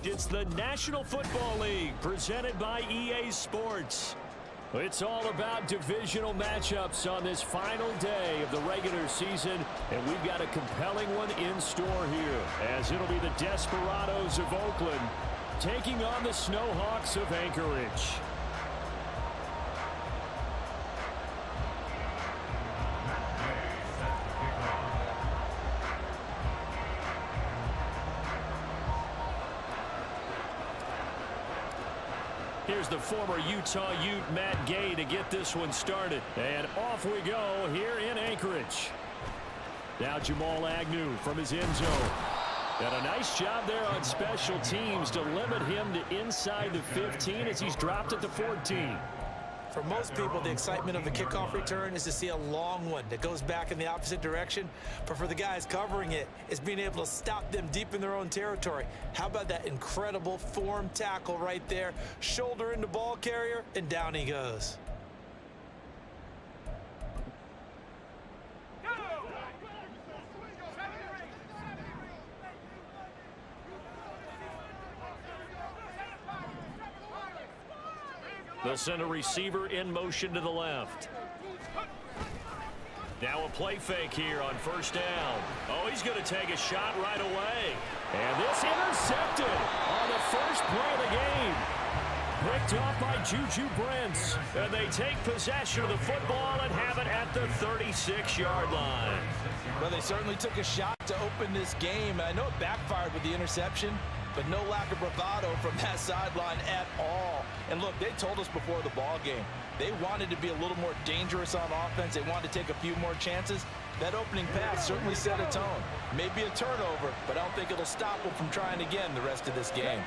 It's the National Football League presented by EA Sports. It's all about divisional matchups on this final day of the regular season, and we've got a compelling one in store here, as it'll be the Desperados of Oakland taking on the Snowhawks of Anchorage. Here's the former Utah Ute, Matt Gay, to get this one started. And off we go here in Anchorage. Now Jamal Agnew from his end zone. And a nice job there on special teams to limit him to inside the 15 as he's dropped at the 14. For most people, the excitement of the kickoff return is to see a long one that goes back in the opposite direction. But for the guys covering it, it's being able to stop them deep in their own territory. How about that incredible form tackle right there? Shoulder into ball carrier, and down he goes. They'll send a receiver in motion to the left. Now a play fake here on first down. Oh, he's going to take a shot right away. And this intercepted on the first play of the game. Picked off by Juju Brents. And they take possession of the football and have it at the 36-yard line. Well, they certainly took a shot to open this game. I know it backfired with the interception, but no lack of bravado from that sideline at all. And look, they told us before the ball game, they wanted to be a little more dangerous on offense. They wanted to take a few more chances. That opening pass certainly set a tone. Maybe a turnover, but I don't think it'll stop them from trying again the rest of this game.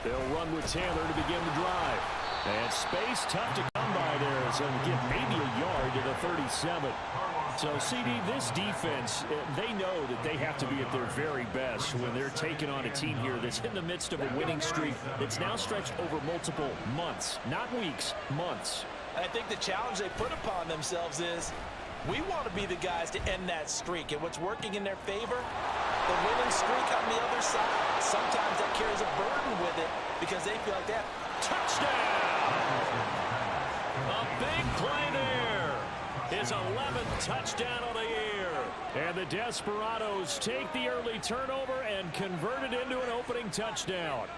They'll run with Taylor to begin the drive. And space tough to come by there, so give maybe a yard to the 37. So, CD, this defense, they know that they have to be at their very best when they're taking on a team here that's in the midst of a winning streak that's now stretched over multiple months, not weeks, months. I think the challenge they put upon themselves is we want to be the guys to end that streak. And what's working in their favor? The winning streak on the other side. Sometimes that carries a burden with it because they feel like that. Touchdown! A big play there. His 11th touchdown of the year. And the Desperados take the early turnover and convert it into an opening touchdown.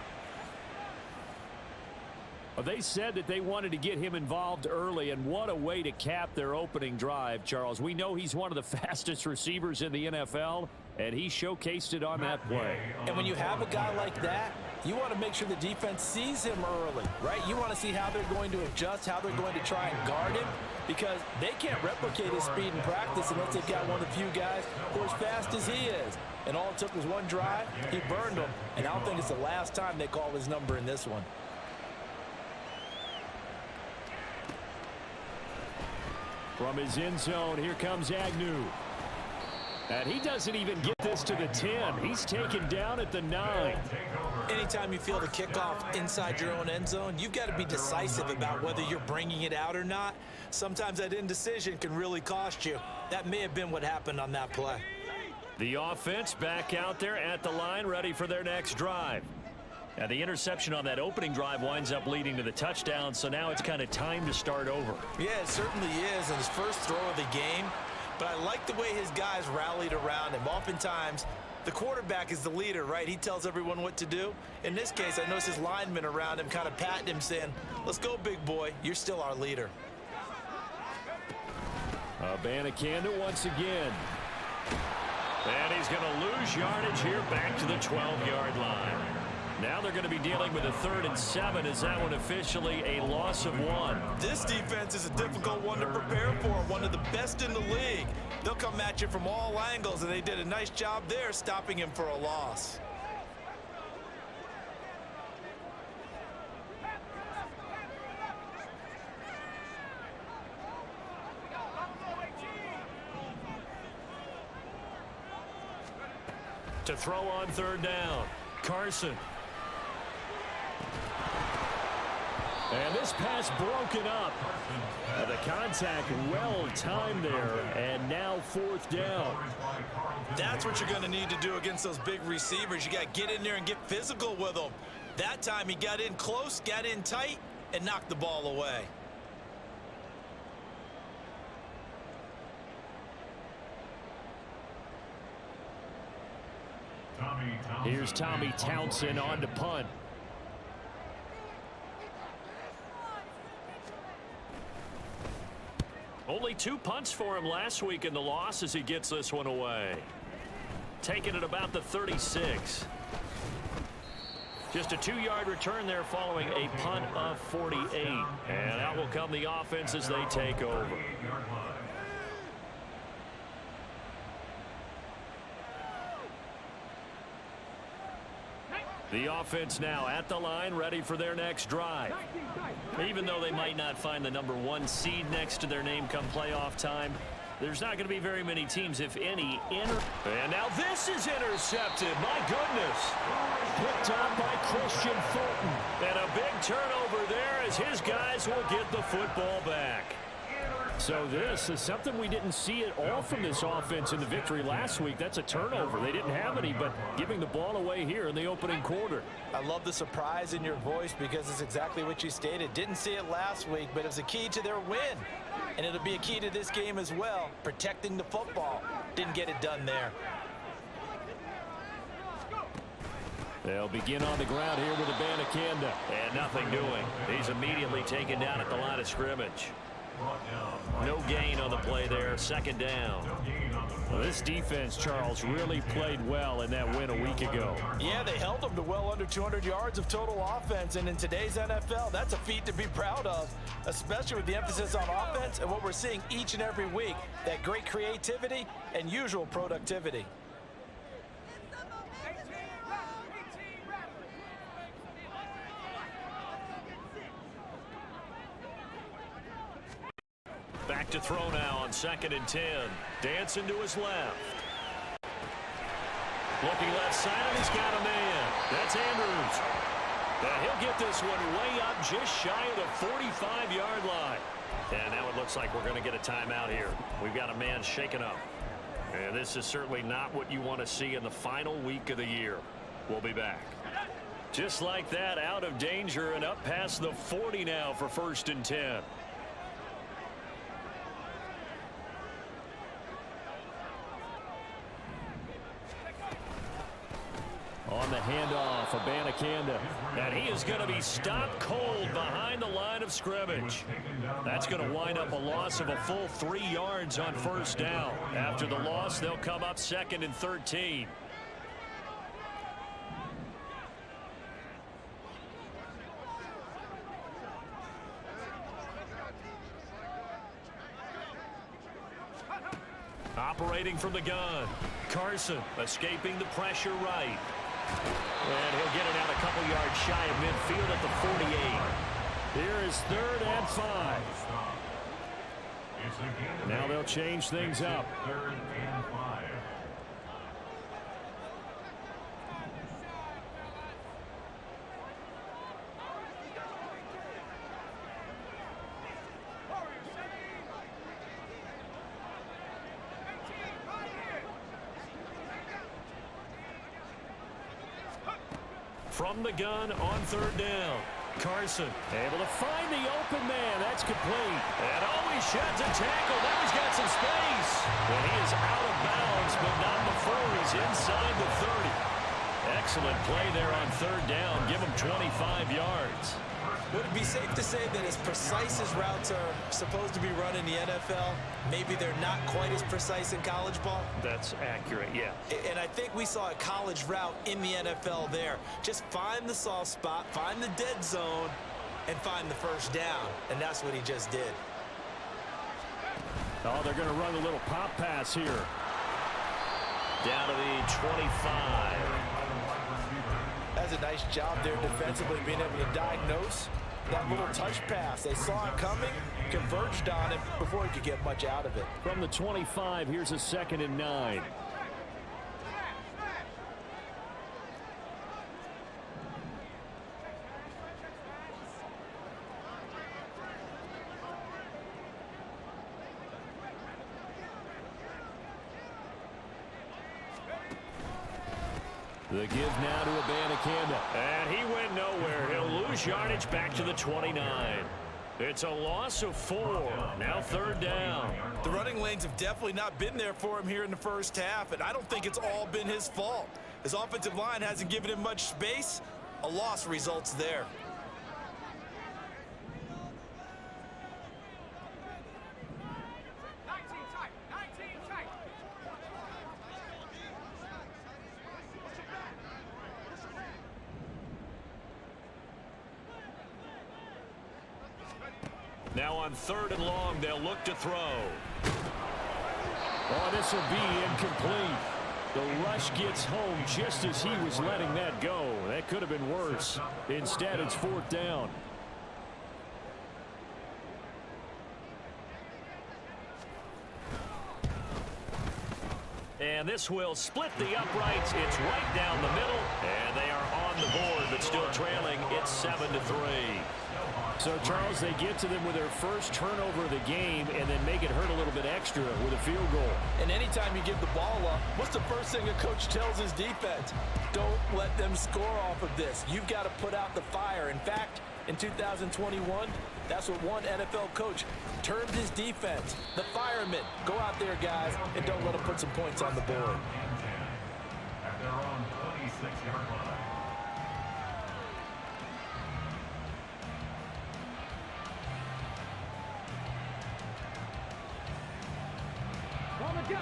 Well, they said that they wanted to get him involved early, and what a way to cap their opening drive, Charles. We know he's one of the fastest receivers in the NFL, and he showcased it on that play. And when you have a guy like that, you want to make sure the defense sees him early, right? You want to see how they're going to adjust, how they're going to try and guard him, because they can't replicate his speed in practice unless they've got one of the few guys who are as fast as he is. And all it took was one drive. He burned them, and I don't think it's the last time they call his number in this one. From his end zone, here comes Agnew. And he doesn't even get this to the 10. He's taken down at the 9. Anytime you feel the kickoff inside your own end zone, you've got to be decisive about whether you're bringing it out or not. Sometimes that indecision can really cost you. That may have been what happened on that play. The offense back out there at the line, ready for their next drive. And the interception on that opening drive winds up leading to the touchdown, so now it's kind of time to start over. Yeah, it certainly is in his first throw of the game. But I like the way his guys rallied around him. Oftentimes, the quarterback is the leader, right? He tells everyone what to do. In this case, I noticed his linemen around him kind of patting him, saying, let's go, big boy. You're still our leader. Abanikanda once again. And he's going to lose yardage here back to the 12-yard line. Now they're going to be dealing with a 3rd and 7. Is that one officially a loss of 1? This defense is a difficult one to prepare for, one of the best in the league. They'll come at you from all angles, and they did a nice job there stopping him for a loss. To throw on 3rd down, Carson. And this pass broken up. The contact well timed there, and now 4th down. That's what you're going to need to do against those big receivers. You got to get in there and get physical with them. That time he got in close, got in tight, and knocked the ball away. Here's Tommy Townsend on to punt. Only 2 punts for him last week in the loss as he gets this one away. Taking it about the 36. Just a 2-yard return there following a punt of 48. And out will come the offense as they take over. The offense now at the line, ready for their next drive. Even though they might not find the #1 seed next to their name come playoff time, there's not going to be very many teams, if any, And now this is intercepted. My goodness. Picked up by Christian Fulton. And a big turnover there as his guys will get the football back. So this is something we didn't see at all from this offense in the victory last week. That's a turnover. They didn't have any, but giving the ball away here in the opening quarter. I love the surprise in your voice because it's exactly what you stated. Didn't see it last week, but it was a key to their win. And it'll be a key to this game as well, protecting the football. Didn't get it done there. They'll begin on the ground here with Abanikanda. And nothing doing. He's immediately taken down at the line of scrimmage. No gain on the play there. 2nd down. Well, this defense, Charles, really played well in that win a week ago. Yeah, they held them to well under 200 yards of total offense. And in today's NFL, that's a feat to be proud of, especially with the emphasis on offense and what we're seeing each and every week, that great creativity and usual productivity. Back to throw now on 2nd and 10. Dancing to his left. Looking left side, and he's got a man. That's Andrews. And he'll get this one way up just shy of the 45-yard line. And now it looks like we're going to get a timeout here. We've got a man shaken up. And this is certainly not what you want to see in the final week of the year. We'll be back. Just like that, out of danger and up past the 40 now for 1st and 10. On the handoff, Abanikanda. And he is going to be stopped cold behind the line of scrimmage. That's going to wind up a loss of a full 3 yards on 1st down. After the loss, they'll come up 2nd and 13. Operating from the gun. Carson escaping the pressure right. And he'll get it out a couple yards shy of midfield at the 48. Here is 3rd and 5. Now they'll change things up. 3rd and 5. From the gun on 3rd down. Carson able to find the open man. That's complete. And he sheds a tackle. Now he's got some space. And he is out of bounds, but not before he's inside the 30. Excellent play there on 3rd down. Give him 25 yards. Would it be safe to say that as precise as routes are supposed to be run in the NFL, maybe they're not quite as precise in college ball? That's accurate, yeah. And I think we saw a college route in the NFL there. Just find the soft spot, find the dead zone, and find the 1st down. And that's what he just did. Oh, they're going to run a little pop pass here. Down to the 25. That's a nice job there defensively, being able to diagnose that little touch pass. They saw it coming, converged on it before he could get much out of it. From the 25, here's a 2nd and 9. The give now to Abanikanda. And he went nowhere. He'll lose yardage back to the 29. It's a loss of 4. Now 3rd down. The running lanes have definitely not been there for him here in the first half, and I don't think it's all been his fault. His offensive line hasn't given him much space. A loss results there. Now on 3rd and long, they'll look to throw. Oh, this will be incomplete. The rush gets home just as he was letting that go. That could have been worse. Instead, it's 4th down. And this will split the uprights. It's right down the middle. And they are on the board, but still trailing. It's 7-3. So, Charles, they get to them with their first turnover of the game and then make it hurt a little bit extra with a field goal. And anytime you give the ball up, what's the first thing a coach tells his defense? Don't let them score off of this. You've got to put out the fire. In fact, in 2021, that's what one NFL coach termed his defense. The firemen. Go out there, guys, and don't let them put some points on the board. At their own 26-yard line.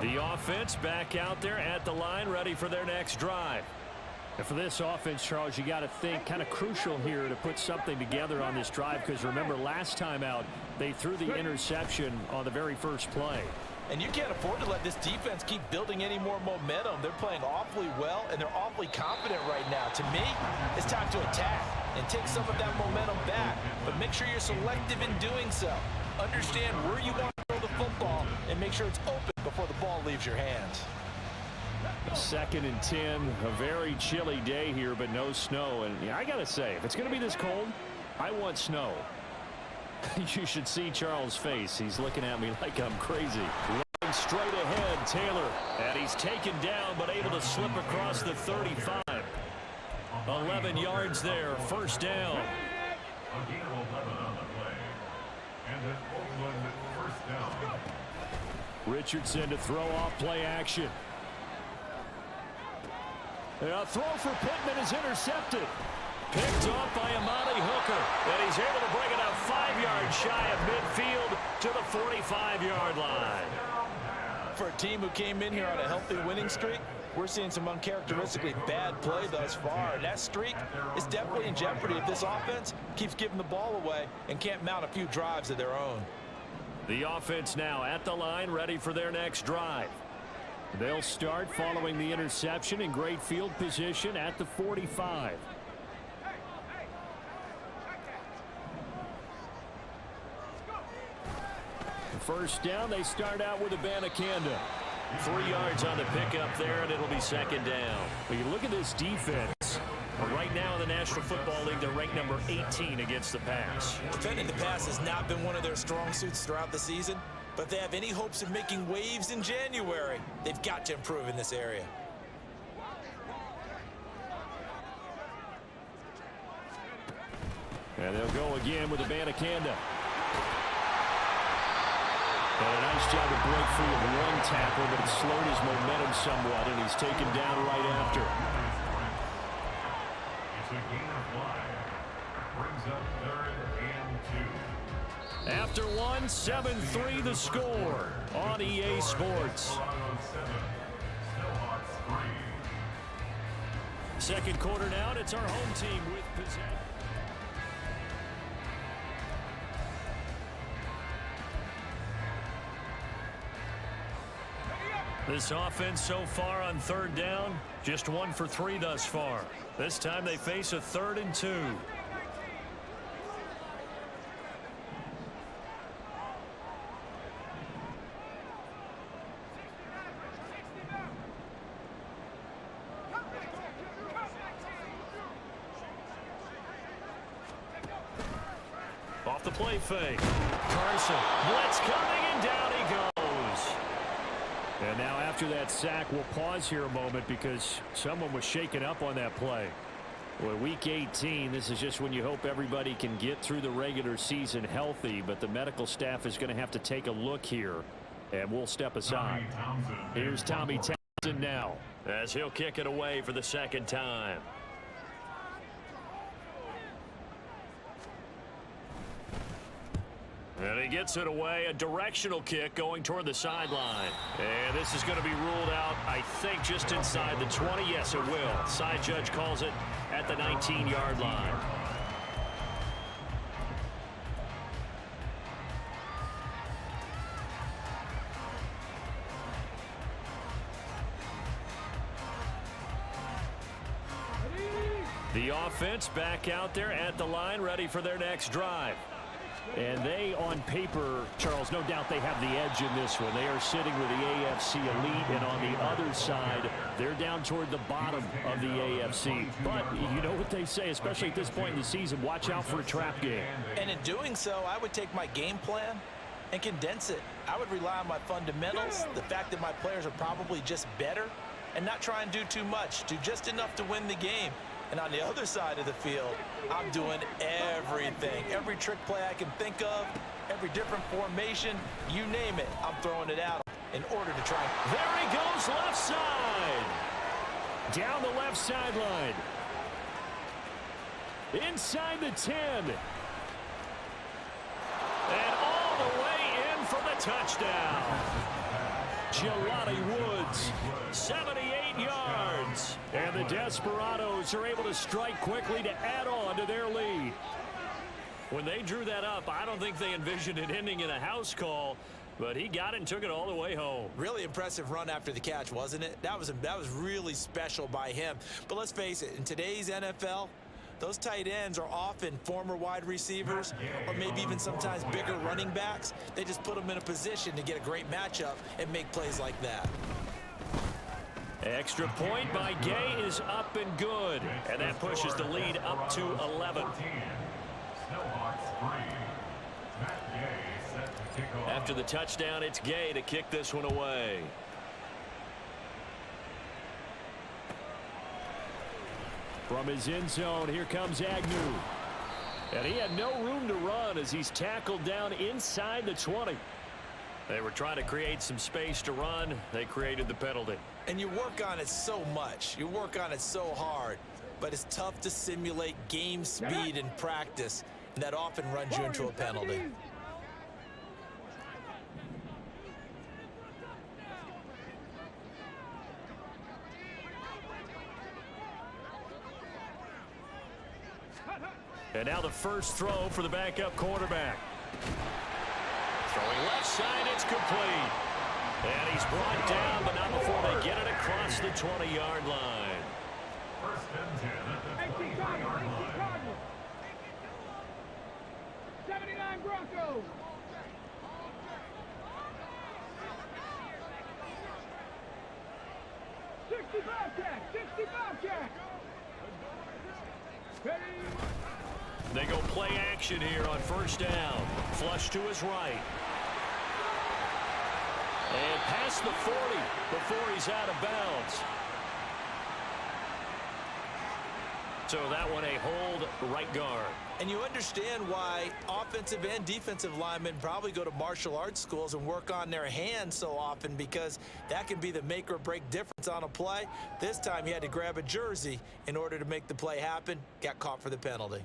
The offense back out there at the line, ready for their next drive. And for this offense, Charles, you got to think kind of crucial here to put something together on this drive, because remember last time out they threw the interception on the very first play. And you can't afford to let this defense keep building any more momentum. They're playing awfully well, and they're awfully confident right now. To me, it's time to attack and take some of that momentum back. But make sure you're selective in doing so. Understand where you want to throw the football and make sure it's open before the ball leaves your hands. 2nd and 10, a very chilly day here, but no snow. And yeah, I got to say, if it's going to be this cold, I want snow. You should see Charles' face. He's looking at me like I'm crazy. Running straight ahead, Taylor. And he's taken down, but able to slip across the 35. 11 yards there, 1st down. A gain of 11 on the play. And an Oakland 1st down. Richardson to throw off play action. A throw for Pittman is intercepted. Picked off by Amani Hooker. And he's able to bring it up 5 yards shy of midfield to the 45-yard line. For a team who came in here on a healthy winning streak, we're seeing some uncharacteristically bad play thus far. And that streak is definitely in jeopardy if this offense keeps giving the ball away and can't mount a few drives of their own. The offense now at the line, ready for their next drive. They'll start following the interception in great field position at the 45. First down, they start out with Abanikanda. 3 yards on the pickup there, and it'll be 2nd down. When you look at this defense, right now in the National Football League, they're ranked number 18 against the pass. Defending the pass has not been one of their strong suits throughout the season, but if they have any hopes of making waves in January, they've got to improve in this area. And they'll go again with Abanikanda. And a nice job to break free of one tackle, but it slowed his momentum somewhat, and he's taken down right after. It's a gain of 5. Brings up 3rd and 2. After one, 7-3 the score on EA Sports. Second quarter now, and it's our home team with possession. This offense so far on 3rd down, just 1 for 3 thus far. This time they face a 3rd and 2. Off the play fake. Carson, blitz coming, and down he goes. And now after that sack, we'll pause here a moment because someone was shaken up on that play. Well, week 18, this is just when you hope everybody can get through the regular season healthy, but the medical staff is going to have to take a look here, and we'll step aside. Here's Tommy Townsend now as he'll kick it away for the second time. And he gets it away, a directional kick going toward the sideline. And this is going to be ruled out, I think, just inside the 20. Yes, it will. Side judge calls it at the 19-yard line. The offense back out there at the line, ready for their next drive. And they, on paper, Charles, no doubt they have the edge in this one. They are sitting with the AFC elite, and on the other side, they're down toward the bottom of the AFC. But you know what they say, especially at this point in the season, watch out for a trap game. And in doing so, I would take my game plan and condense it. I would rely on my fundamentals, the fact that my players are probably just better, and not try and do too much, do just enough to win the game. And on the other side of the field, I'm doing everything. Every trick play I can think of, every different formation, you name it, I'm throwing it out in order to try. There he goes, left side. Down the left sideline. Inside the 10. And all the way in for the touchdown. Jelani Woods, 78 yards. And the Desperados are able to strike quickly to add on to their lead. When they drew that up, I don't think they envisioned it ending in a house call, but he got it and took it all the way home. Really impressive run after the catch, wasn't it? That was really special by him. But let's face it, in today's NFL, those tight ends are often former wide receivers or maybe even sometimes bigger running backs. They just put them in a position to get a great matchup and make plays like that. Extra point by Gay is up and good. And that pushes the lead up to 11. After the touchdown, it's Gay to kick this one away. From his end zone, here comes Agnew. And he had no room to run as he's tackled down inside the 20. They were trying to create some space to run. They created the penalty. And you work on it so much. You work on it so hard. But it's tough to simulate game speed in practice. And that often runs you into a penalty. And now the first throw for the backup quarterback. Throwing left side, it's complete. And he's brought down, but not before they get it across the 20-yard line. First and 10 at the 20-yard line. 79 Broncos. They go play action here on first down. Flush to his right. And past the 40 before he's out of bounds. So that one a hold right guard. And you understand why offensive and defensive linemen probably go to martial arts schools and work on their hands so often, because that can be the make or break difference on a play. This time he had to grab a jersey in order to make the play happen. Got caught for the penalty.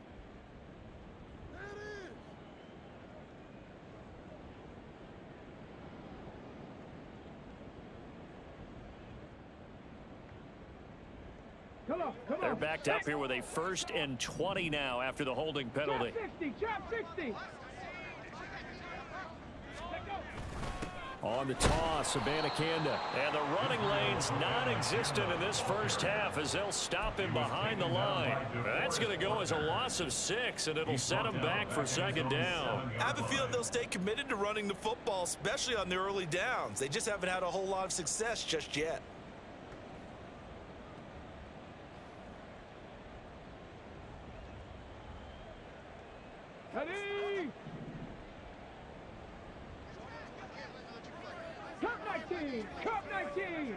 Come on. They're backed up here with a 1st and 20 now after the holding penalty. Trap 60. On the toss, Abanikanda. And the running lane's non-existent in this first half as they'll stop him behind the line. That's going to go as a loss of 6, and it'll set him back for second down. I have a feeling they'll stay committed to running the football, especially on the early downs. They just haven't had a whole lot of success just yet. Ready. Top 19. 19. Cup 19.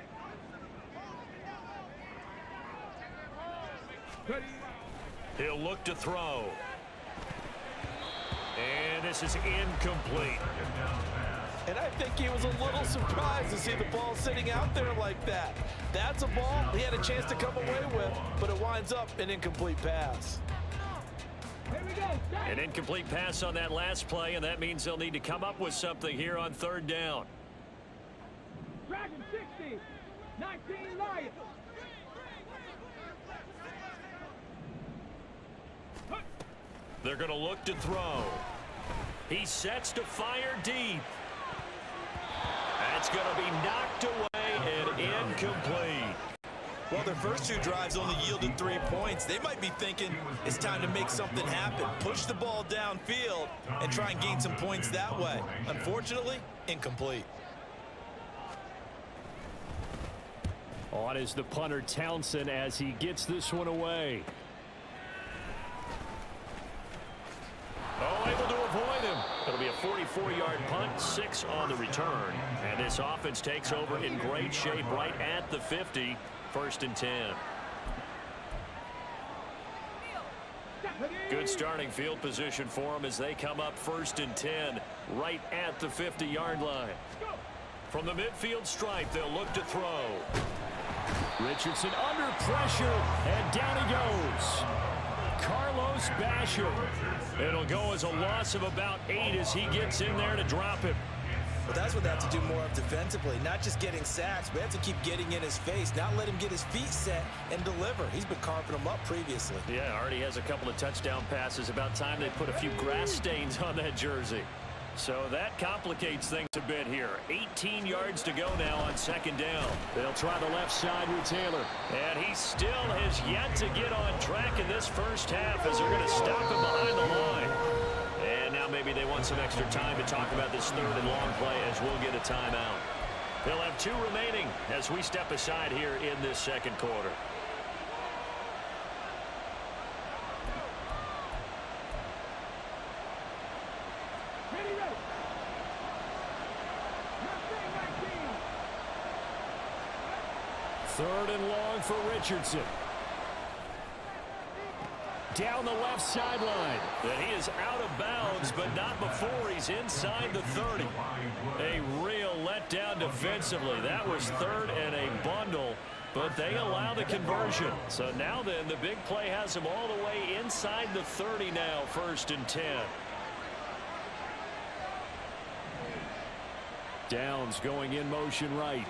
Ready. He'll look to throw. And this is incomplete. And I think he was a little surprised to see the ball sitting out there like that. That's a ball he had a chance to come away with, but it winds up an incomplete pass. Here we go. An incomplete pass on that last play, and that means they'll need to come up with something here on third down. Dragon 60. 19 Lions. They're going to look to throw. He sets to fire deep. That's going to be knocked away and incomplete. Well, their first two drives only yielded 3 points. They might be thinking it's time to make something happen. Push the ball downfield and try and gain some points that way. Unfortunately, incomplete. On is the punter Townsend as he gets this one away. Oh, able to avoid him. It'll be a 44-yard punt, 6 on the return. And this offense takes over in great shape right at the 50, 1st and 10. Good starting field position for them as they come up 1st and 10 right at the 50-yard line. From the midfield stripe, they'll look to throw. Richardson under pressure, and down he goes. Carlos Basham. It'll go as a loss of about 8 as he gets in there to drop him. But that's what they have to do more of defensively. Not just getting sacks, but they have to keep getting in his face. Not let him get his feet set and deliver. He's been carving them up previously. Yeah, already has a couple of touchdown passes. About time they put a few grass stains on that jersey. So that complicates things a bit here. 18 yards to go now on 2nd down. They'll try the left side with Taylor. And he still has yet to get on track in this first half as they're going to stop him behind the line. And now maybe they want some extra time to talk about this 3rd and long play as we'll get a timeout. They'll have 2 remaining as we step aside here in this 2nd quarter. Third and long for Richardson. Down the left sideline. And he is out of bounds, but not before he's inside the 30. A real letdown defensively. That was 3rd and a bundle, but they allow the conversion. So now then, the big play has him all the way inside the 30 now, 1st and 10. Downs going in motion right.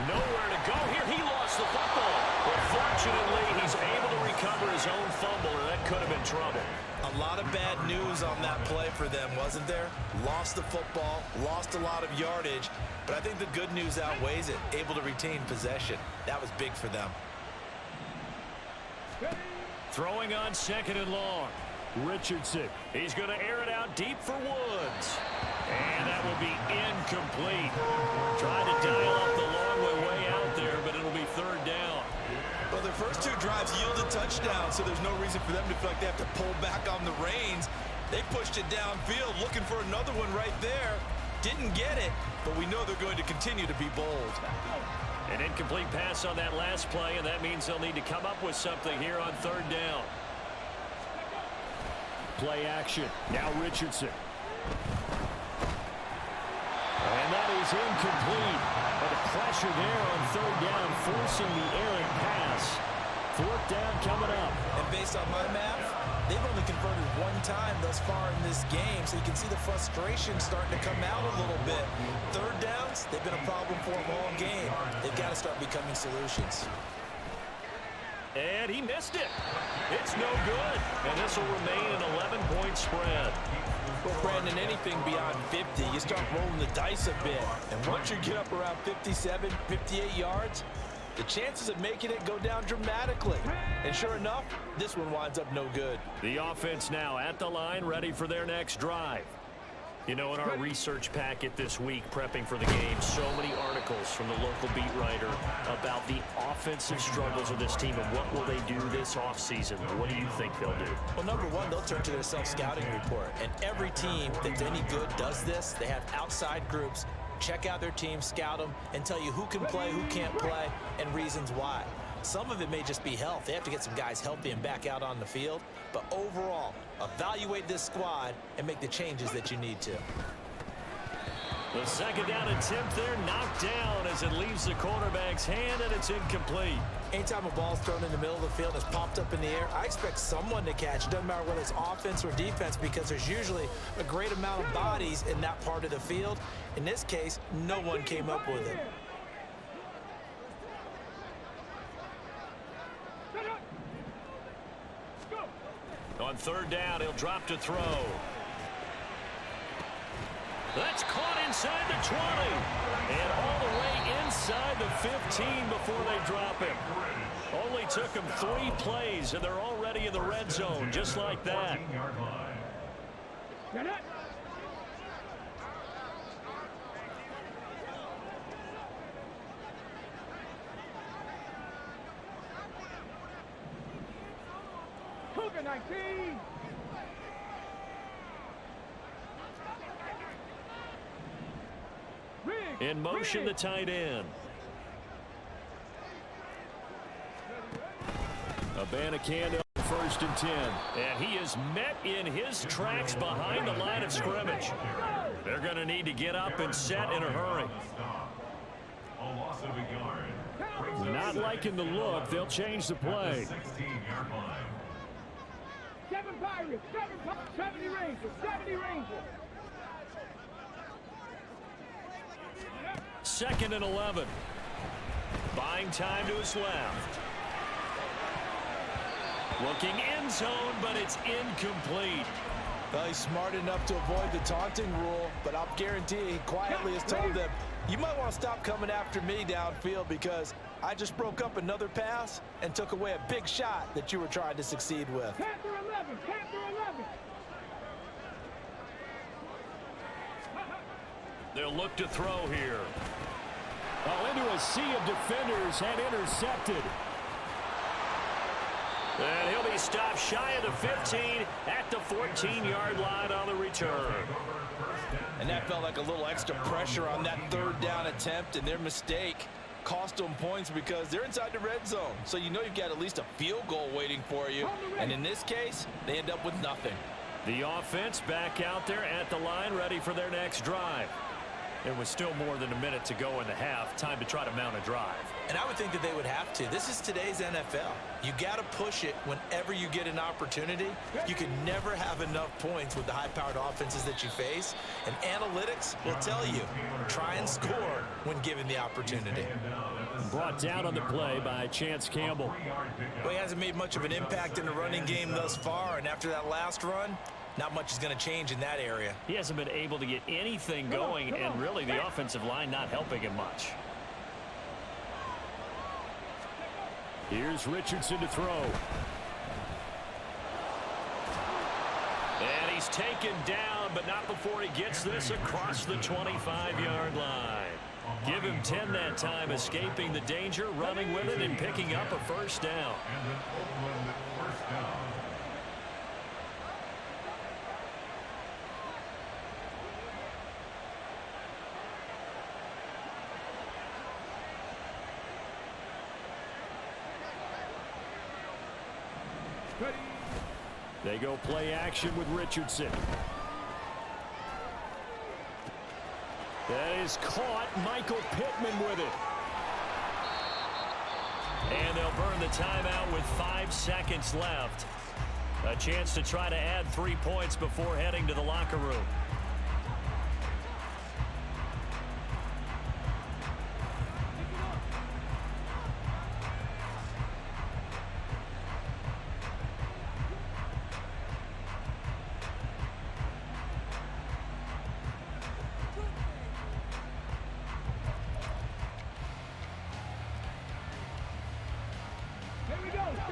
Nowhere to go here. He lost the football. But fortunately, he's able to recover his own fumble, or that could have been trouble. A lot of bad news on that play for them, wasn't there? Lost the football, lost a lot of yardage, but I think the good news outweighs it. Able to retain possession. That was big for them. Throwing on 2nd and long. Richardson. He's going to air it out deep for Woods. And that will be incomplete. Trying to dial up the long way out there, but it'll be 3rd down. Well, their first 2 drives yielded touchdowns, so there's no reason for them to feel like they have to pull back on the reins. They pushed it downfield, looking for another one right there. Didn't get it, but we know they're going to continue to be bold. An incomplete pass on that last play, and that means they'll need to come up with something here on 3rd down. Play action. Now Richardson. And that is incomplete. But the pressure there on 3rd down, forcing the errant pass. 4th down coming up. And based on my math, they've only converted 1 time thus far in this game, so you can see the frustration starting to come out a little bit. 3rd downs, they've been a problem for them all game. They've got to start becoming solutions. And he missed it. It's no good. And this will remain an 11-point spread. Well, Brandon, anything beyond 50, you start rolling the dice a bit. And once you get up around 57, 58 yards, the chances of making it go down dramatically. And sure enough, this one winds up no good. The offense now at the line, ready for their next drive. You know, in our research packet this week, prepping for the game, so many articles from the local beat writer about the offensive struggles of this team and what will they do this offseason. What do you think they'll do? Well, number one, they'll turn to their self-scouting report. And every team that's any good does this. They have outside groups. Check out their team, scout them, and tell you who can play, who can't play, and reasons why. Some of it may just be health. They have to get some guys healthy and back out on the field. But overall, evaluate this squad and make the changes that you need to. The second down attempt there knocked down as it leaves the quarterback's hand, and it's incomplete. Anytime a ball's thrown in the middle of the field and it's popped up in the air, I expect someone to catch. It doesn't matter whether it's offense or defense, because there's usually a great amount of bodies in that part of the field. In this case, no one came up with it. On third down, he'll drop to throw. That's caught inside the 20. And all the way inside the 15 before they drop him. Only took them 3 plays, and they're already in the red zone, just like that. Cougar 19. In motion, the tight end. Abanikanda, first and 10. And he is met in his tracks behind the line of scrimmage. They're going to need to get up and set in a hurry. A loss of a yard. Not liking the look. They'll change the play. 16-yard line. 7 Pirates, 70 Rangers, 70 Rangers. Second and 11. Buying time to his left. Looking end zone, but it's incomplete. Well, he's smart enough to avoid the taunting rule, but I'll guarantee he quietly has told them, you might want to stop coming after me downfield because I just broke up another pass and took away a big shot that you were trying to succeed with. Panther 11, Panther 11. They'll look to throw here. Oh, into a sea of defenders and intercepted. And he'll be stopped shy of the 15 at the 14-yard line on the return. And that felt like a little extra pressure on that third down attempt, and their mistake cost them points because they're inside the red zone. So you know you've got at least a field goal waiting for you. And in this case, they end up with nothing. The offense back out there at the line, ready for their next drive. It was still more than a minute to go in the half. Time to try to mount a drive. And I would think that they would have to. This is today's NFL. You got to push it whenever you get an opportunity. You can never have enough points with the high-powered offenses that you face. And analytics will tell you, try and score when given the opportunity. Brought down on the play by Chance Campbell. Well, he hasn't made much of an impact in the running game thus far. And after that last run, not much is going to change in that area. He hasn't been able to get anything going, and really the offensive line not helping him much. Here's Richardson to throw. And he's taken down, but not before he gets this across the 25-yard line. Give him 10 that time, escaping the danger, running with it, and picking up a first down. And an Oakland first down. They go play action with Richardson. That is caught. Michael Pittman with it. And they'll burn the timeout with 5 seconds left. A chance to try to add 3 points before heading to the locker room.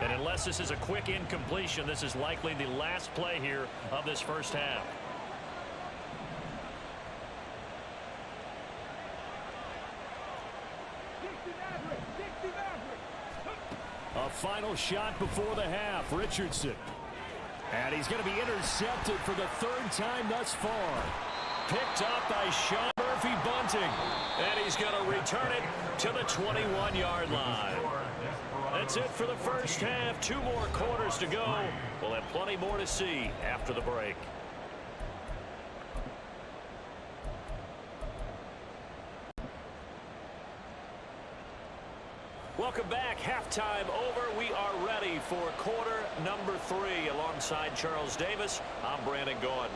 And unless this is a quick incompletion, this is likely the last play here of this first half. A final shot before the half. Richardson. And he's going to be intercepted for the third time thus far. Picked up by Sean Murphy-Bunting. And he's going to return it to the 21-yard line. That's it for the first half. 2 more quarters to go. We'll have plenty more to see after the break. Welcome back. Halftime over. We are ready for quarter number 3. Alongside Charles Davis, I'm Brandon Gordon.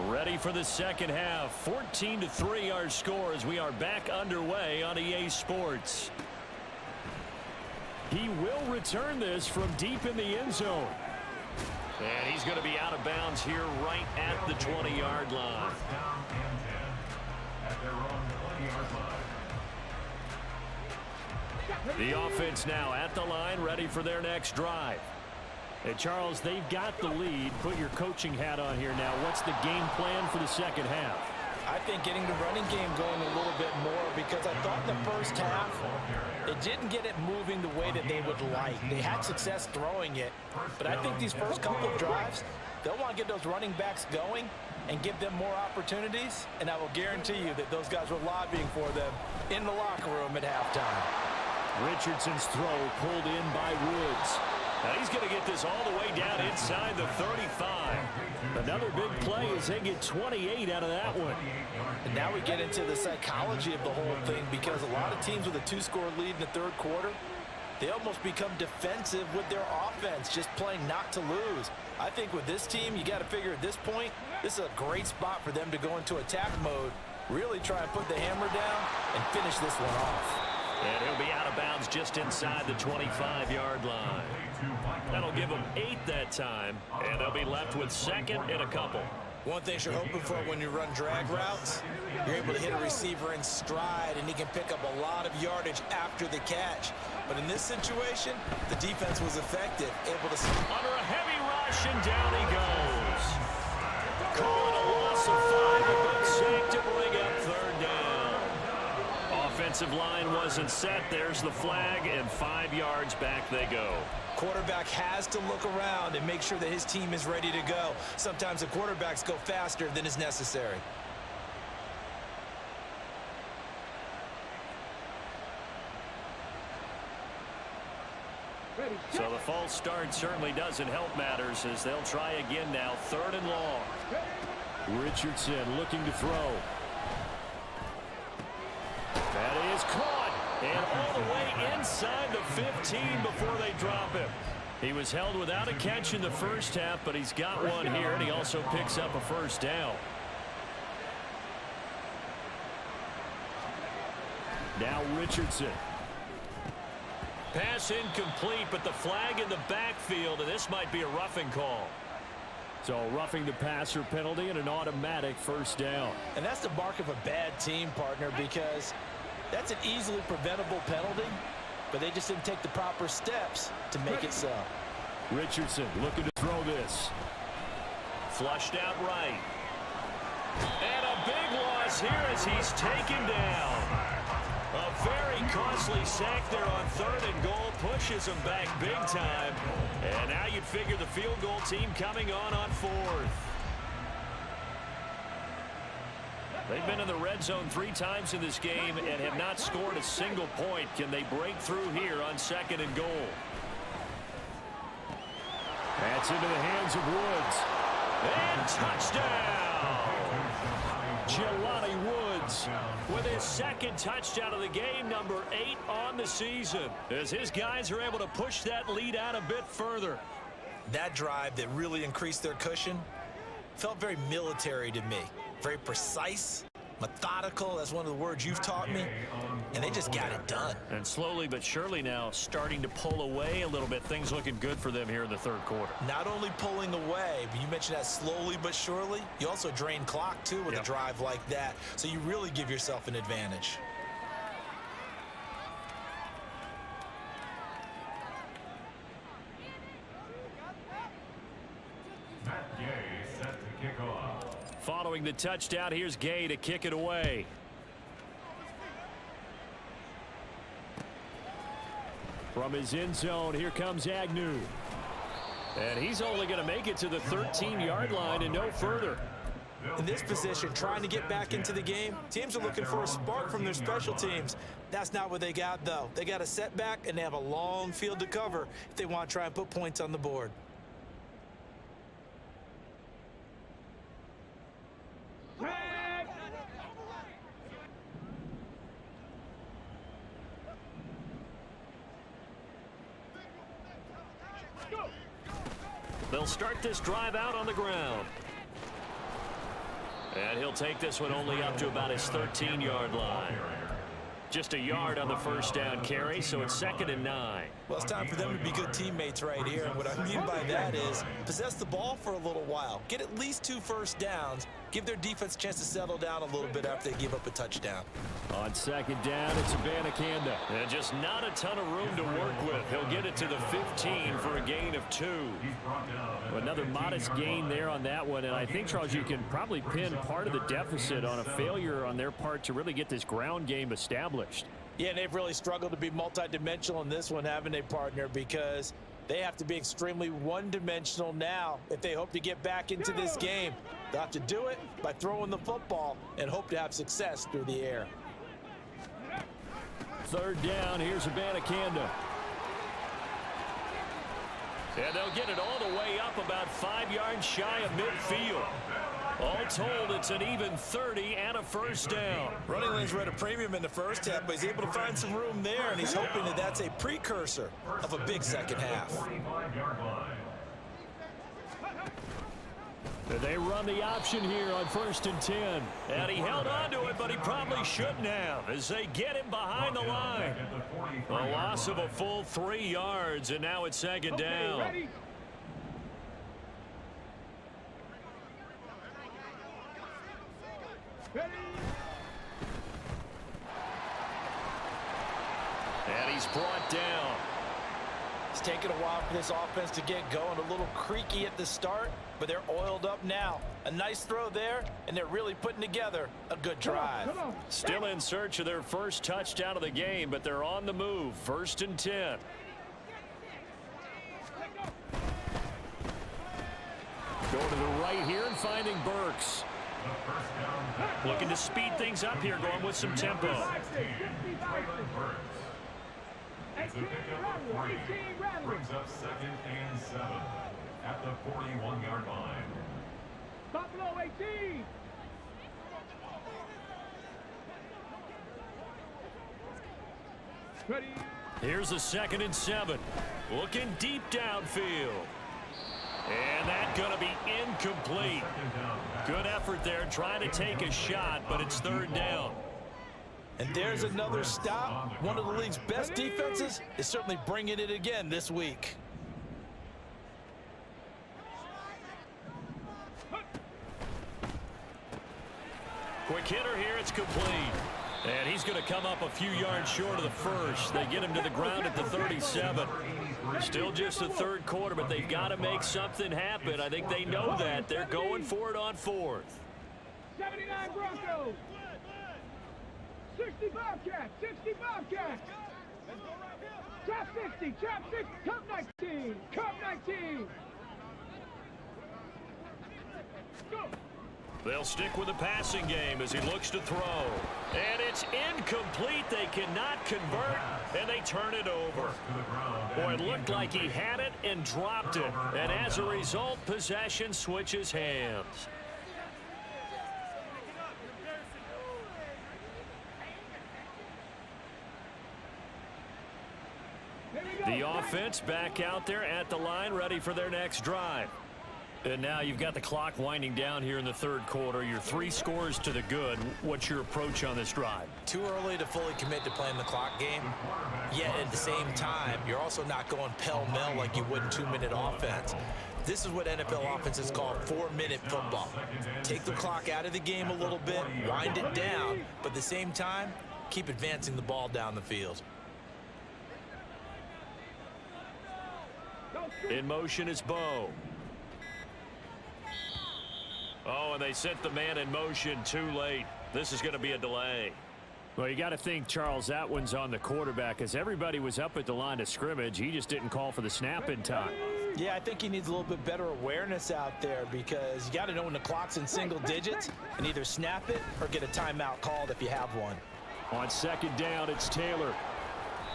Ready for the second half. 14-3 our score as we are back underway on EA Sports. He will return this from deep in the end zone. And he's going to be out of bounds here right at the 20-yard line. First down and 10 at their own 20-yard line. The offense now at the line, ready for their next drive. And Charles, they've got the lead. Put your coaching hat on here now. What's the game plan for the second half? I think getting the running game going a little bit more, because I thought in the first half they didn't get it moving the way that they would like. They had success throwing it, but I think these first couple of drives, they'll want to get those running backs going and give them more opportunities, and I will guarantee you that those guys were lobbying for them in the locker room at halftime. Richardson's throw pulled in by Woods. Now he's going to get this all the way down inside the 35. Another big play as they get 28 out of that one. And now we get into the psychology of the whole thing, because a lot of teams with a 2-score lead in the third quarter, they almost become defensive with their offense, just playing not to lose. I think with this team, you got to figure at this point, this is a great spot for them to go into attack mode, really try and put the hammer down and finish this one off. And he'll be out of bounds just inside the 25-yard line. That'll give them 8 that time, and they'll be left with second and a couple. One thing you're hoping for when you run drag routes, you're able to hit a receiver in stride, and he can pick up a lot of yardage after the catch. But in this situation, the defense was effective, able to... Under a heavy rush, and down he goes. Calling a loss of 5, a good sack to bring up third down. Offensive line wasn't set. There's the flag, and 5 yards back they go. Quarterback has to look around and make sure that his team is ready to go. Sometimes the quarterbacks go faster than is necessary. So the false start certainly doesn't help matters as they'll try again now. 3rd and long. Richardson looking to throw. That is caught. And all the way inside the 15 before they drop him. He was held without a catch in the first half, but he's got one here, and he also picks up a first down. Now Richardson. Pass incomplete, but the flag in the backfield, and this might be a roughing call. So roughing the passer penalty and an automatic first down. And that's the mark of a bad team, partner, because that's an easily preventable penalty, but they just didn't take the proper steps to make it so. Richardson looking to throw this. Flushed out right. And a big loss here as he's taken down. A very costly sack there on 3rd and goal, pushes him back big time. And now you'd figure the field goal team coming on 4th. They've been in the red zone 3 times in this game and have not scored a single point. Can they break through here on 2nd and goal? That's into the hands of Woods. And touchdown! Jelani Woods with his 2nd touchdown of the game, number 8 on the season, as his guys are able to push that lead out a bit further. That drive that really increased their cushion felt very military to me. Very precise, methodical, that's one of the words you've taught me, and they just got it done. And slowly but surely now starting to pull away a little bit. Things looking good for them here in the 3rd quarter. Not only pulling away, but you mentioned that slowly but surely. You also drain clock, too, with a drive like that, so you really give yourself an advantage. scoring the touchdown. Here's Gay to kick it away. From his end zone, here comes Agnew. And he's only going to make it to the 13-yard line and no further. In this position, trying to get back into the game, teams are looking for a spark from their special teams. That's not what they got, though. They got a setback, and they have a long field to cover if they want to try and put points on the board. They'll start this drive out on the ground. And he'll take this one only up to about his 13-yard line. Just a yard on the first down carry, so it's 2nd and 9. Well, it's time for them to be good teammates right here. And what I mean by that is possess the ball for a little while. Get at least 2 first downs. Give their defense a chance to settle down a little bit after they give up a touchdown. On 2nd down, it's Abanikanda. And just not a ton of room to work with. He'll get it to the 15 for a gain of 2. Another modest gain there on that one. And I think, Charles, you can probably pin part of the deficit on a failure on their part to really get this ground game established. Yeah, and they've really struggled to be multidimensional in this one, haven't they, partner? Because they have to be extremely one-dimensional now if they hope to get back into this game. They'll have to do it by throwing the football and hope to have success through the air. 3rd down, here's Abanikanda. And they'll get it all the way up about 5 yards shy of midfield. All told, it's an even 30 and a first down. Running lanes were at a premium in the first half, but he's able to find some room there, and he's hoping that that's a precursor of a big second half. They run the option here on 1st and 10. And he held on to it, but he probably shouldn't have as they get him behind the line. A loss of a full 3 yards, and now it's 2nd down. Ready? And he's brought down. It's taken a while for this offense to get going. A little creaky at the start, but they're oiled up now. A nice throw there, and they're really putting together a good drive. Still in search of their first touchdown of the game, but they're on the move. 1st and 10. Going to the right here and finding Burks. Looking to speed things up here, going with some tempo. It's a pickup of 3. Brings up 2nd and 7 at the 41-yard line. Buffalo 18. Ready? Here's a 2nd and 7. Looking deep downfield. And that's going to be incomplete. Good effort there trying to take a shot, but it's 3rd down. And there's another stop. One of the league's best defenses is certainly bringing it again this week. Quick hitter here, it's complete. And he's going to come up a few yards short of the first. They get him to the ground at the 37. Still just the 3rd quarter, but they've got to make something happen. I think they know that. They're going for it on 4th. 79 Broncos. 60 Bobcats. 60 Bobcats. Top 60. Top 60. Cup 19. Cup 19. Go. They'll stick with the passing game as he looks to throw. And it's incomplete. They cannot convert, and they turn it over. Boy, it looked like he had it and dropped it. And as a result, possession switches hands. The offense back out there at the line, ready for their next drive. And now you've got the clock winding down here in the 3rd quarter. You're 3 scores to the good. What's your approach on this drive? Too early to fully commit to playing the clock game. Yet at the same time, you're also not going pell-mell like you would in 2-minute offense. This is what NFL offenses call 4-minute football. Take the clock out of the game a little bit, wind it down, but at the same time, keep advancing the ball down the field. In motion is Bo. Oh, and they sent the man in motion too late. This is going to be a delay. Well, you got to think, Charles, that one's on the quarterback, as everybody was up at the line of scrimmage. He just didn't call for the snap in time. Yeah, I think he needs a little bit better awareness out there, because you got to know when the clock's in single digits and either snap it or get a timeout called if you have one. On second down, it's Taylor.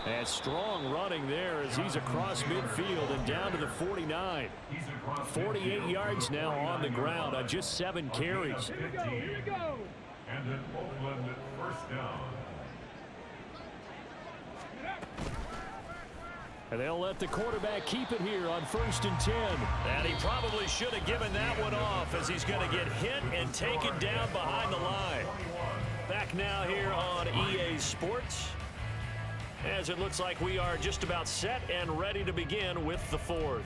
And strong running there as he's across midfield and down to the 49. 48 yards now on the ground on just 7 carries. And an Oakland first down. And they'll let the quarterback keep it here on 1st and 10. And he probably should have given that one off, as he's going to get hit and taken down behind the line. Back now here on EA Sports, as it looks like we are just about set and ready to begin with the 4th.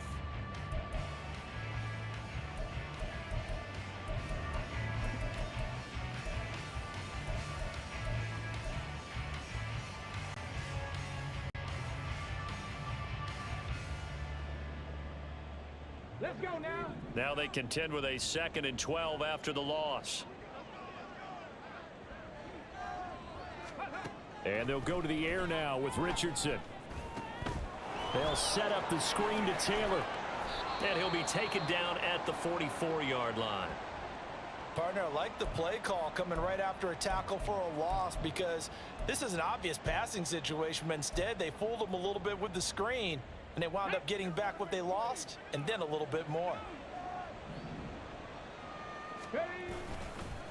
Let's go now. Now they contend with a 2nd and 12 after the loss. And they'll go to the air now with Richardson. They'll set up the screen to Taylor. And he'll be taken down at the 44-yard line. Partner, I like the play call coming right after a tackle for a loss, because this is an obvious passing situation, but instead they fooled them a little bit with the screen, and they wound up getting back what they lost and then a little bit more.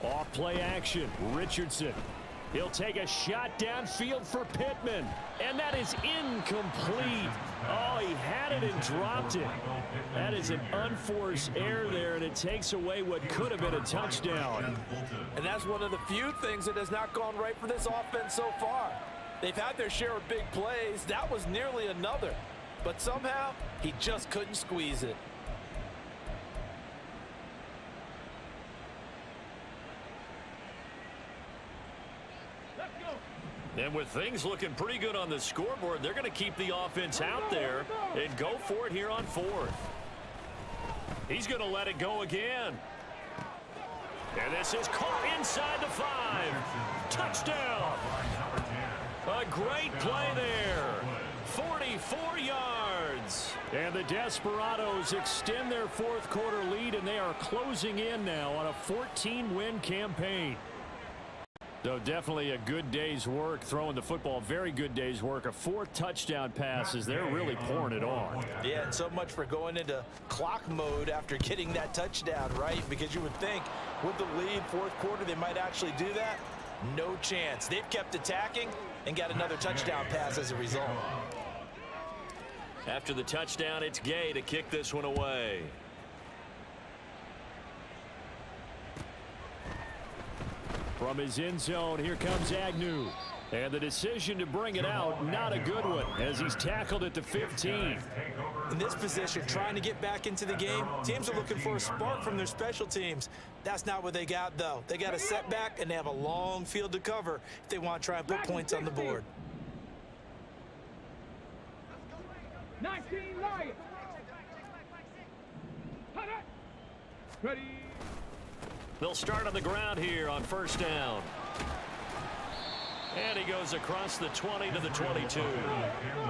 Off play action, Richardson. He'll take a shot downfield for Pittman, and that is incomplete. Oh, he had it and dropped it. That is an unforced error there, and it takes away what could have been a touchdown. And that's one of the few things that has not gone right for this offense so far. They've had their share of big plays. That was nearly another. But somehow, he just couldn't squeeze it. And with things looking pretty good on the scoreboard, they're going to keep the offense out there and go for it here on 4th. He's going to let it go again. And this is caught inside the 5. Touchdown. A great play there. 44 yards. And the Desperados extend their 4th quarter lead, and they are closing in now on a 14-win campaign. So definitely a good day's work throwing the football. Very good day's work. A 4th touchdown passes. They're really pouring it on. Yeah, and so much for going into clock mode after getting that touchdown, right? Because you would think with the lead, 4th quarter, they might actually do that. No chance. They've kept attacking and got another touchdown pass as a result. After the touchdown, it's Gay to kick this one away. From his end zone, here comes Agnew. And the decision to bring it out, not a good one, as he's tackled at the 15. In this position, trying to get back into the game, teams are looking for a spark from their special teams. That's not what they got, though. They got a setback, and they have a long field to cover if they want to try and put points on the board. 19 Lions. Ready. They'll start on the ground here on 1st down. And he goes across the 20 to the 22.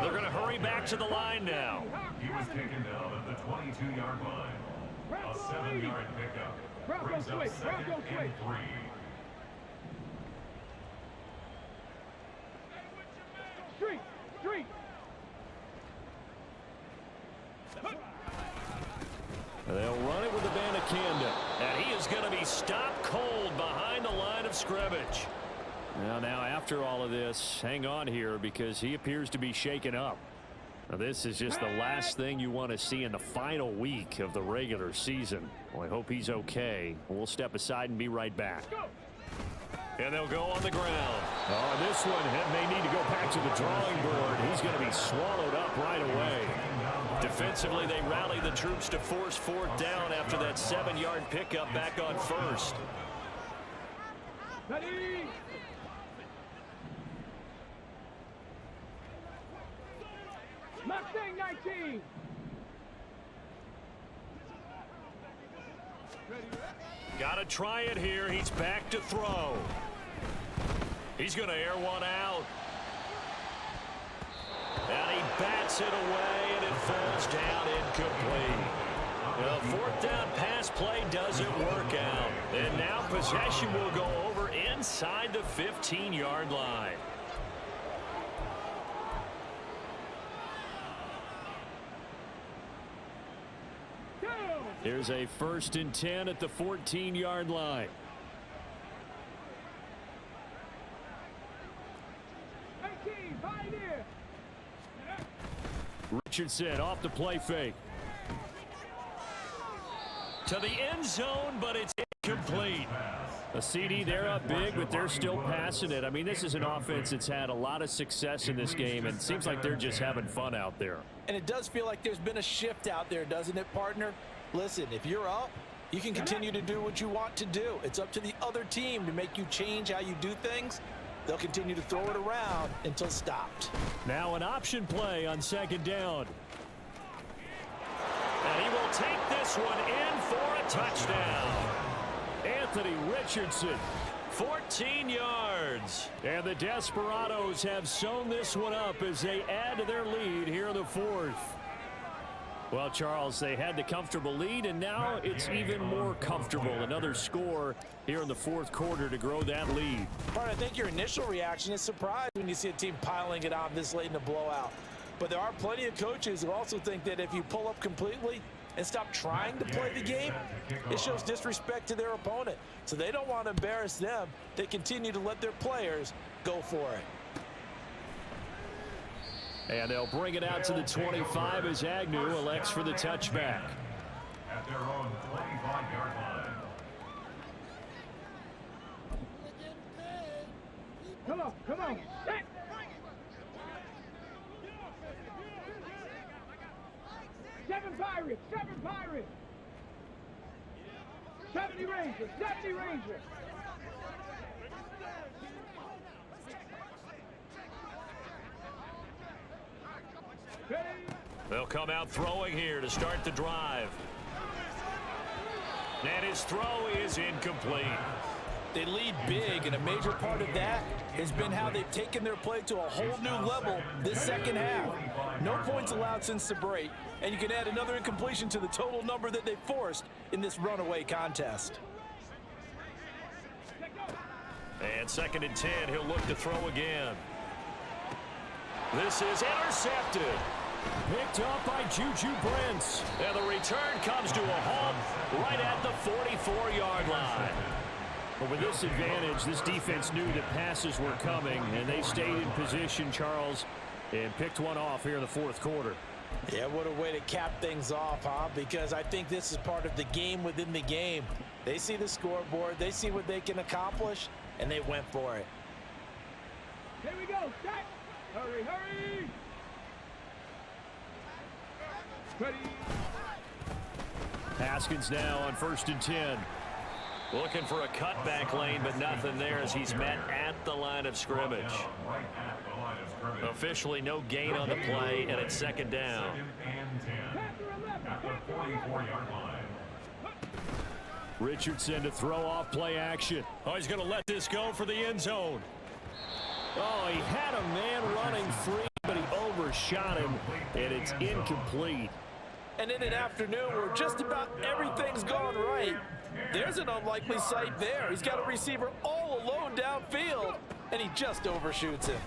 They're going to hurry back to the line now. He was taken down at the 22-yard line. A 7-yard pickup. Brings up 2nd and 3. Street. They'll run it with the Bandicanda. And he is going to be stopped cold behind the line of scrimmage. Now, after all of this, hang on here, because he appears to be shaken up. Now, this is just the last thing you want to see in the final week of the regular season. Well, I hope he's okay. We'll step aside and be right back. And they'll go on the ground. Oh, this one may need to go back to the drawing board. He's going to be swallowed up right away. Defensively, they rally the troops to force 4th down after that 7-yard pickup back on 1st. Ready. Mustang 19. Ready. Got to try it here. He's back to throw. He's going to air one out. And he bats it away, and it falls down incomplete. The fourth down pass play doesn't work out. And now possession will go over inside the 15-yard line. Here's a 1st and 10 at the 14-yard line. 18, Pioneer. Richardson off the play fake. To the end zone, but it's incomplete. A CD, they're up big, but they're still passing it. I mean, this is an offense that's had a lot of success in this game, and it seems like they're just having fun out there. And it does feel like there's been a shift out there, doesn't it, partner? Listen, if you're up, you can continue to do what you want to do. It's up to the other team to make you change how you do things. They'll continue to throw it around until stopped. Now an option play on 2nd down. And he will take this one in for a touchdown. Anthony Richardson, 14 yards. And the Desperados have sewn this one up as they add to their lead here in the 4th. Well, Charles, they had the comfortable lead, and now it's even more comfortable. Another score here in the 4th quarter to grow that lead. Part, I think your initial reaction is surprise when you see a team piling it on this late in a blowout. But there are plenty of coaches who also think that if you pull up completely and stop trying to play the game, it shows disrespect to their opponent. So they don't want to embarrass them. They continue to let their players go for it. And they'll bring it out to the 25 as Agnew elects for the touchback. At their own 25-yard line. Come on, come on. Set. 7 Pirates, 7 Pirates. 70 Rangers, 70 Rangers. They'll come out throwing here to start the drive. And his throw is incomplete. They lead big, and a major part of that has been how they've taken their play to a whole new level this second half. No points allowed since the break, and you can add another incompletion to the total number that they forced in this runaway contest. And 2nd and 10, he'll look to throw again. This is intercepted. Picked up by Juju Brents. And the return comes to a halt right at the 44-yard line. But with this advantage, this defense knew that passes were coming, and they stayed in position, Charles, and picked one off here in the 4th quarter. Yeah, what a way to cap things off, huh? Because I think this is part of the game within the game. They see the scoreboard, they see what they can accomplish, and they went for it. Here we go, set. Hurry, hurry. Ready. Haskins now on 1st and 10. Looking for a cutback lane, but nothing there as he's met at the line of scrimmage. Right at the line of scrimmage. Officially no gain on the play, and it's 2nd down. 2nd and 10. At the 44-yard line. Richardson to throw off play action. Oh, he's going to let this go for the end zone. Oh, he had a man running free, but he overshot him, and it's incomplete. And in an afternoon where just about everything's gone right, there's an unlikely sight there. He's got a receiver all alone downfield, and he just overshoots him.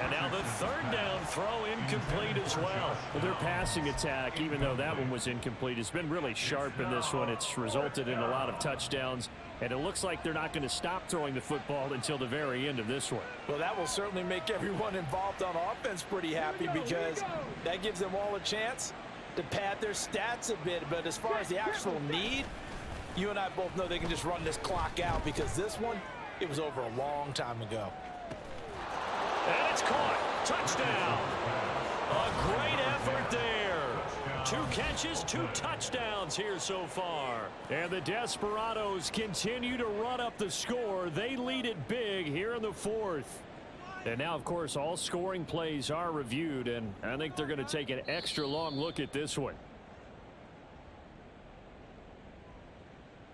And now the 3rd down throw incomplete as well. Their passing attack, even though that one was incomplete, has been really sharp in this one. It's resulted in a lot of touchdowns, and it looks like they're not going to stop throwing the football until the very end of this one. Well, that will certainly make everyone involved on offense pretty happy because that gives them all a chance to pad their stats a bit. But as far as the actual need, you and I both know they can just run this clock out because this one, it was over a long time ago. And it's caught. Touchdown. A great effort there. 2 catches, 2 touchdowns here so far. And the Desperados continue to run up the score. They lead it big here in the 4th. And now, of course, all scoring plays are reviewed, and I think they're going to take an extra long look at this one.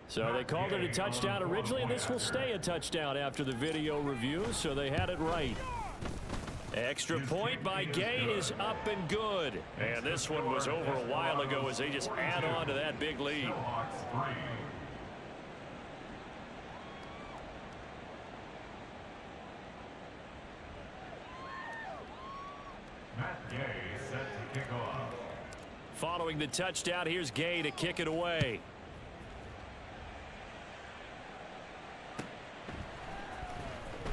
So they called it a touchdown originally, and this will stay a touchdown after the video review, so they had it right. Extra point by Gay is up and good. And this one was over a while ago as they just add on to that big lead. Matt Gay set to kick off. Following the touchdown, here's Gay to kick it away.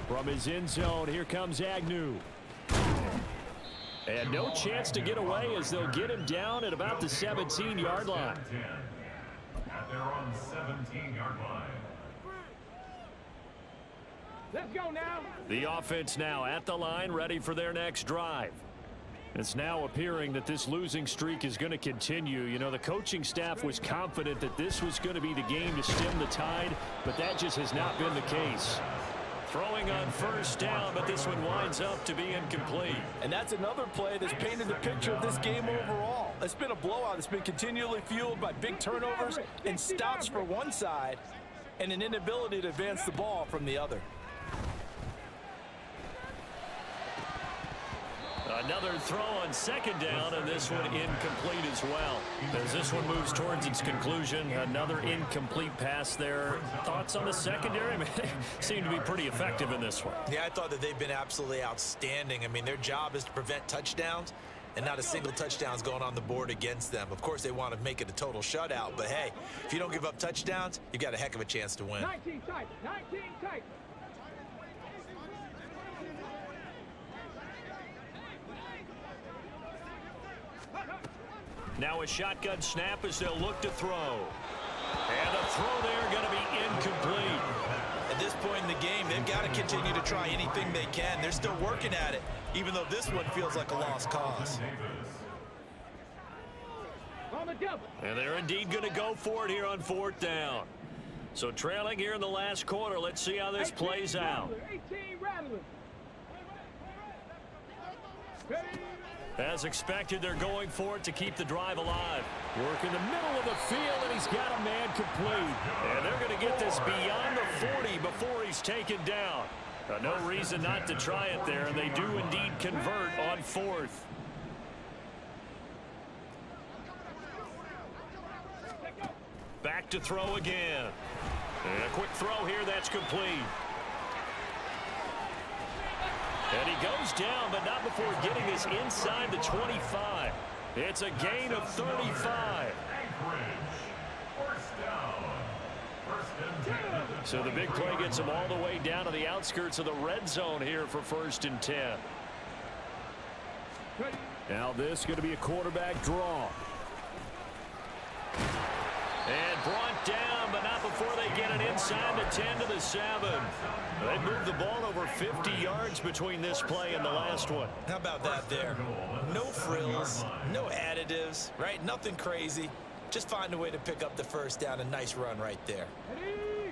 From his end zone, here comes Agnew. And no chance to get away as they'll get him down at about the 17-yard line. At their own 17-yard line. Let's go now. The offense now at the line, ready for their next drive. It's now appearing that this losing streak is going to continue. You know, the coaching staff was confident that this was going to be the game to stem the tide, but that just has not been the case. Throwing on first down, but this one winds up to be incomplete. And that's another play that's painted the picture of this game overall. It's been a blowout. It's been continually fueled by big turnovers and stops for one side and an inability to advance the ball from the other. Another throw on second down, and this one incomplete as well. As this one moves towards its conclusion, another incomplete pass there. Thoughts on the secondary? I mean, they seem to be pretty effective in this one. Yeah, I thought that they've been absolutely outstanding. I mean, their job is to prevent touchdowns, and not a single touchdown's going on the board against them. Of course, they want to make it a total shutout, but hey, if you don't give up touchdowns, you've got a heck of a chance to win. 19 tight, 19 tight. Now a shotgun snap as they'll look to throw. And a throw there going to be incomplete. At this point in the game, they've got to continue to try anything they can. They're still working at it, even though this one feels like a lost cause. On the double. And they're indeed going to go for it here on fourth down. So trailing here in the last quarter, let's see how this plays out. 18 Rattler. Ready. As expected, they're going for it to keep the drive alive. Work in the middle of the field, and he's got a man complete. And they're going to get this beyond the 40 before he's taken down. No reason not to try it there, and they do indeed convert on fourth. Back to throw again. And a quick throw here, that's complete. And he goes down, but not before getting this inside the 25. It's a gain of 35. So the big play gets him all the way down to the outskirts of the red zone here for 1st and 10. Now this is going to be a quarterback draw. And brought down, but not before they get it inside the 10 to the 7. They moved the ball over 50 yards between this play and the last one. How about that there? No frills, no additives, right? Nothing crazy. Just find a way to pick up the first down. A nice run right there.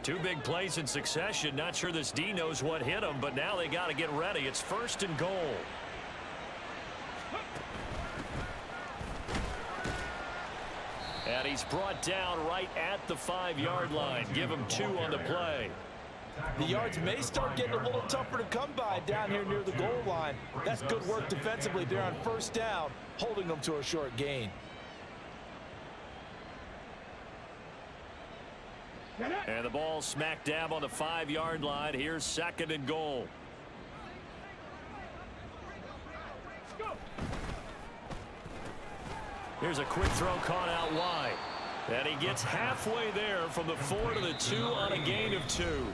Two big plays in succession. Not sure this D knows what hit him, but now they got to get ready. It's 1st and goal. And he's brought down right at the 5-yard line. Give him 2 on the play. The yards may start getting a little tougher to come by down here near the goal line. That's good work defensively there on 1st down, holding them to a short gain. And the ball smack dab on the 5-yard line. Here's 2nd and goal. Here's a quick throw caught out wide. And he gets halfway there from the 4 to the 2 on a gain of 2.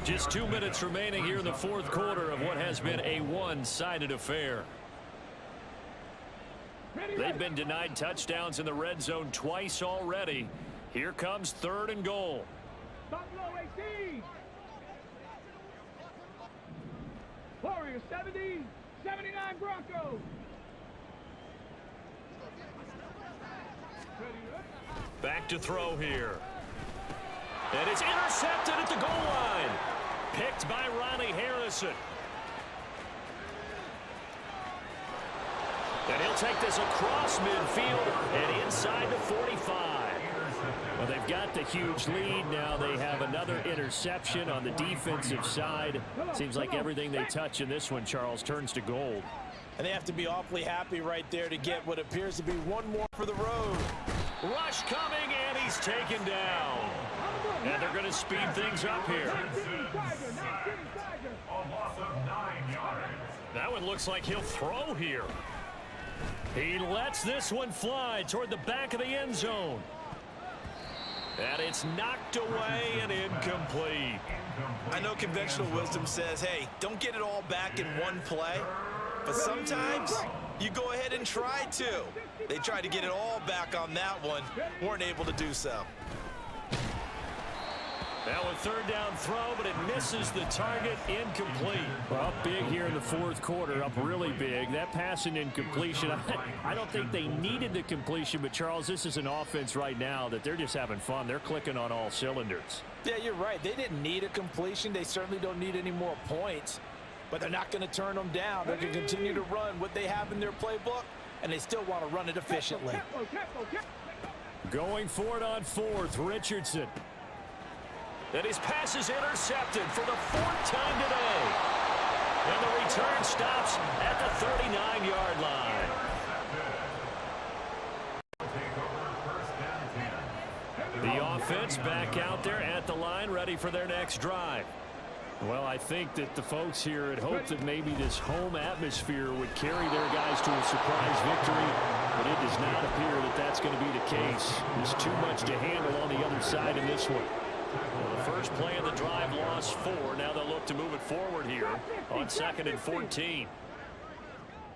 Just 2 minutes remaining here in the 4th quarter of what has been a one-sided affair. They've been denied touchdowns in the red zone twice already. Here comes 3rd and goal. Buffalo 18. Warriors 70, 79 Broncos. Back to throw here. And it's intercepted at the goal line. Picked by Ronnie Harrison. And he'll take this across midfield and inside the 45. Well, they've got the huge lead. Now they have another interception on the defensive side. Seems like everything they touch in this one, Charles, turns to gold. And they have to be awfully happy right there to get what appears to be one more for the road. Rush coming, and he's taken down. And they're going to speed things up here. A loss of 9 yards. That one looks like he'll throw here. He lets this one fly toward the back of the end zone. And it's knocked away and incomplete. I know conventional wisdom says, hey, don't get it all back in one play. But sometimes you go ahead and try to. They tried to get it all back on that one. Weren't able to do so. Now a third down throw, but it misses the target, incomplete. Well, up big here in the fourth quarter, up really big. That pass and incompletion, I don't think they needed the completion, but Charles, this is an offense right now that they're just having fun. They're clicking on all cylinders. Yeah, you're right. They didn't need a completion. They certainly don't need any more points, but they're not going to turn them down. They're going to continue to run what they have in their playbook, and they still want to run it efficiently. Going for it on fourth, Richardson. And his pass is intercepted for the fourth time today. And the return stops at the 39-yard line. The offense back out there at the line, ready for their next drive. Well, I think that the folks here had hoped that maybe this home atmosphere would carry their guys to a surprise victory, but it does not appear that that's going to be the case. There's too much to handle on the other side in this one. Well, the first play of the drive lost 4. Now they'll look to move it forward here on 2nd and 14.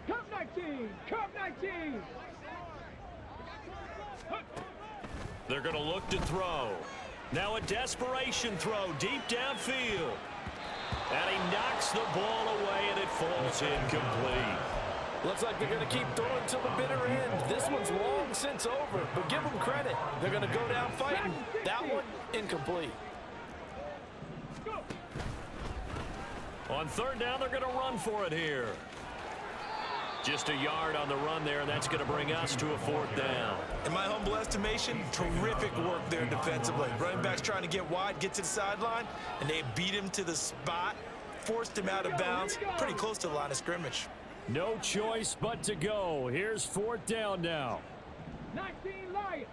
Cup 19! Cup 19! They're going to look to throw. Now a desperation throw deep downfield. And he knocks the ball away, and it falls incomplete. Looks like they're going to keep throwing till the bitter end. This one's long since over, but give them credit. They're going to go down fighting. That one, incomplete. On third down, they're going to run for it here. Just a yard on the run there, and that's going to bring us to a fourth down. In my humble estimation, terrific work there defensively. Running backs trying to get wide, get to the sideline, and they beat him to the spot, forced him out of bounds, pretty close to the line of scrimmage. No choice but to go. Here's fourth down now. 19 Lions.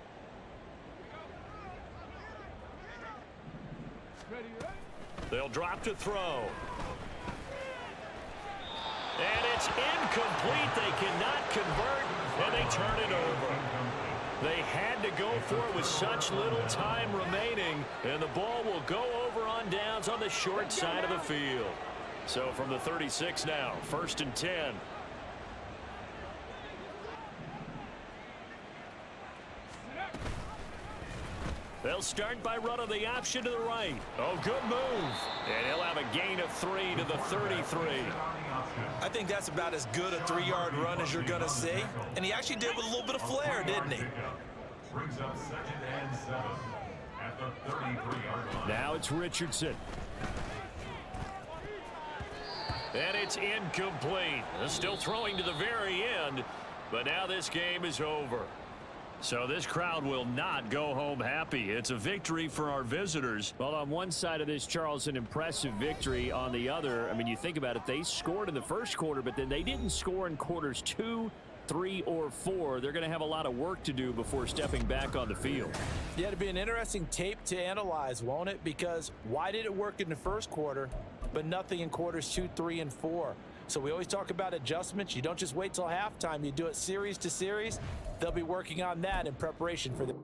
Ready, right? They'll drop to throw. And it's incomplete. They cannot convert, and they turn it over. They had to go for it with such little time remaining, and the ball will go over on downs on the short side of the field. So from the 36 now, 1st and 10. They'll start by running the option to the right. Oh, good move. And he'll have a gain of 3 to the 33. I think that's about as good a 3-yard run as you're going to see. And he actually did with a little bit of flair, didn't he? Brings up 2nd and 7 at the 33-yard line. Now it's Richardson. And it's incomplete. Still throwing to the very end, but now this game is over. So this crowd will not go home happy. It's a victory for our visitors. Well, on one side of this, Charles, an impressive victory. On the other, I mean, you think about it, they scored in the first quarter, but then they didn't score in quarters 2, 3, or 4. They're going to have a lot of work to do before stepping back on the field. Yeah, it'll be an interesting tape to analyze, won't it? Because why did it work in the first quarter, but nothing in quarters 2, 3, and 4? So we always talk about adjustments. You don't just wait till halftime. You do it series to series. They'll be working on that in preparation for the